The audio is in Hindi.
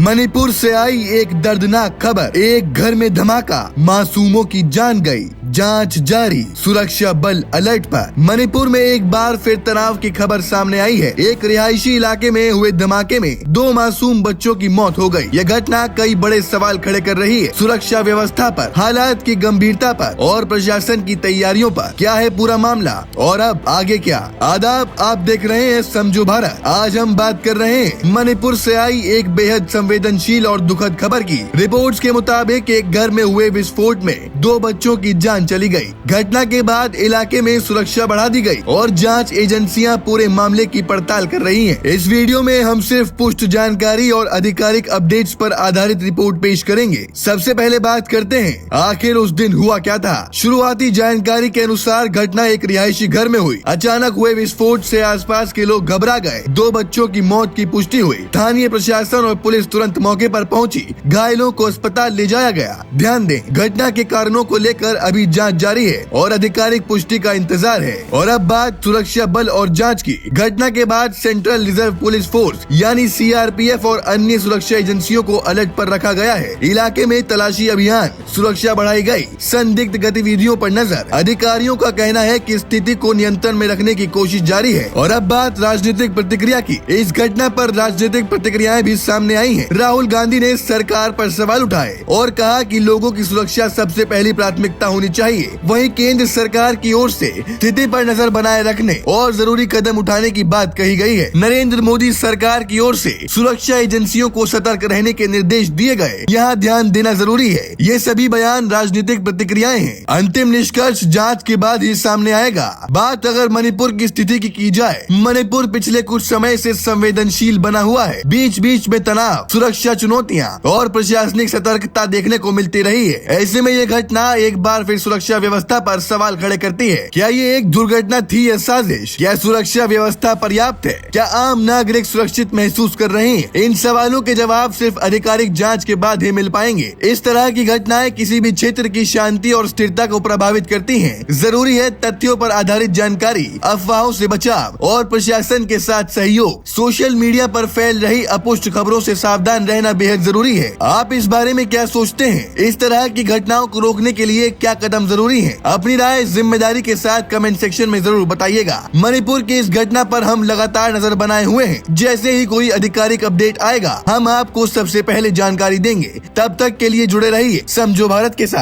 मणिपुर से आई एक दर्दनाक खबर, एक घर में धमाका, मासूमों की जान गई, जांच जारी, सुरक्षा बल अलर्ट पर। मणिपुर में एक बार फिर तनाव की खबर सामने आई है। एक रिहायशी इलाके में हुए धमाके में 2 मासूम बच्चों की मौत हो गई। यह घटना कई बड़े सवाल खड़े कर रही है, सुरक्षा व्यवस्था पर, हालात की गंभीरता पर और प्रशासन की तैयारियों पर। क्या है पूरा मामला और अब आगे क्या? आदाब, आप देख रहे हैं समझो भारत। आज हम बात कर रहे हैं मणिपुर से आई एक बेहद संवेदनशील और दुखद खबर की। रिपोर्ट्स के मुताबिक एक घर में हुए विस्फोट में 2 बच्चों की जान चली गई। घटना के बाद इलाके में सुरक्षा बढ़ा दी गई और जांच एजेंसियां पूरे मामले की पड़ताल कर रही हैं। इस वीडियो में हम सिर्फ पुष्ट जानकारी और आधिकारिक अपडेट्स पर आधारित रिपोर्ट पेश करेंगे। सबसे पहले बात करते हैं आखिर उस दिन हुआ क्या था। शुरुआती जानकारी के अनुसार घटना एक रिहायशी घर में हुई। अचानक हुए विस्फोट से आसपास के लोग घबरा गए। 2 बच्चों की मौत की पुष्टि हुई। स्थानीय प्रशासन और पुलिस तुरंत मौके पर पहुंची। घायलों को अस्पताल ले जाया गया। ध्यान दें, घटना के कारणों को लेकर अभी जांच जारी है और आधिकारिक पुष्टि का इंतजार है। और अब बात सुरक्षा बल और जांच की। घटना के बाद सेंट्रल रिजर्व पुलिस फोर्स यानी CRPF और अन्य सुरक्षा एजेंसियों को अलर्ट पर रखा गया है। इलाके में तलाशी अभियान, सुरक्षा बढ़ाई गई, संदिग्ध गतिविधियों पर नजर। अधिकारियों का कहना है कि स्थिति को नियंत्रण में रखने की कोशिश जारी है। और अब बात राजनीतिक प्रतिक्रिया की। इस घटना पर राजनीतिक प्रतिक्रियाएं भी सामने आई हैं। राहुल गांधी ने सरकार पर सवाल उठाए और कहा कि लोगों की सुरक्षा सबसे पहली प्राथमिकता होनी चाहिए। वहीं केंद्र सरकार की ओर से स्थिति पर नजर बनाए रखने और जरूरी कदम उठाने की बात कही गई है। नरेंद्र मोदी सरकार की ओर से सुरक्षा एजेंसियों को सतर्क रहने के निर्देश दिए गए। यहाँ ध्यान देना जरूरी है, ये सभी बयान राजनीतिक प्रतिक्रियाएं हैं। अंतिम निष्कर्ष जांच के बाद ही सामने आएगा। बात अगर मणिपुर की स्थिति की जाए, मणिपुर पिछले कुछ समय से संवेदनशील बना हुआ है। बीच बीच में तनाव, सुरक्षा चुनौतियां और प्रशासनिक सतर्कता देखने को मिलती रही है। ऐसे में ये घटना एक बार फिर सुरक्षा व्यवस्था पर सवाल खड़े करती है। क्या ये एक दुर्घटना थी या साजिश? क्या सुरक्षा व्यवस्था पर्याप्त है? क्या आम नागरिक सुरक्षित महसूस कर रहे हैं? इन सवालों के जवाब सिर्फ आधिकारिक जांच के बाद ही मिल पाएंगे। इस तरह की घटनाएं किसी भी क्षेत्र की शांति और स्थिरता को प्रभावित करती हैं। जरूरी है तथ्यों पर आधारित जानकारी, अफवाहों से बचाव और प्रशासन के साथ सहयोग। सोशल मीडिया पर फैल रही अपुष्ट खबरों से सावधान रहना बेहद जरूरी है। आप इस बारे में क्या सोचते हैं? इस तरह की घटनाओं को रोकने के लिए क्या कदम जरूरी है? अपनी राय जिम्मेदारी के साथ कमेंट सेक्शन में जरूर बताइएगा। मणिपुर की इस घटना पर हम लगातार नजर बनाए हुए हैं। जैसे ही कोई आधिकारिक अपडेट आएगा, हम आपको सबसे पहले जानकारी देंगे। तब तक के लिए जुड़े रहिए समझो भारत के साथ।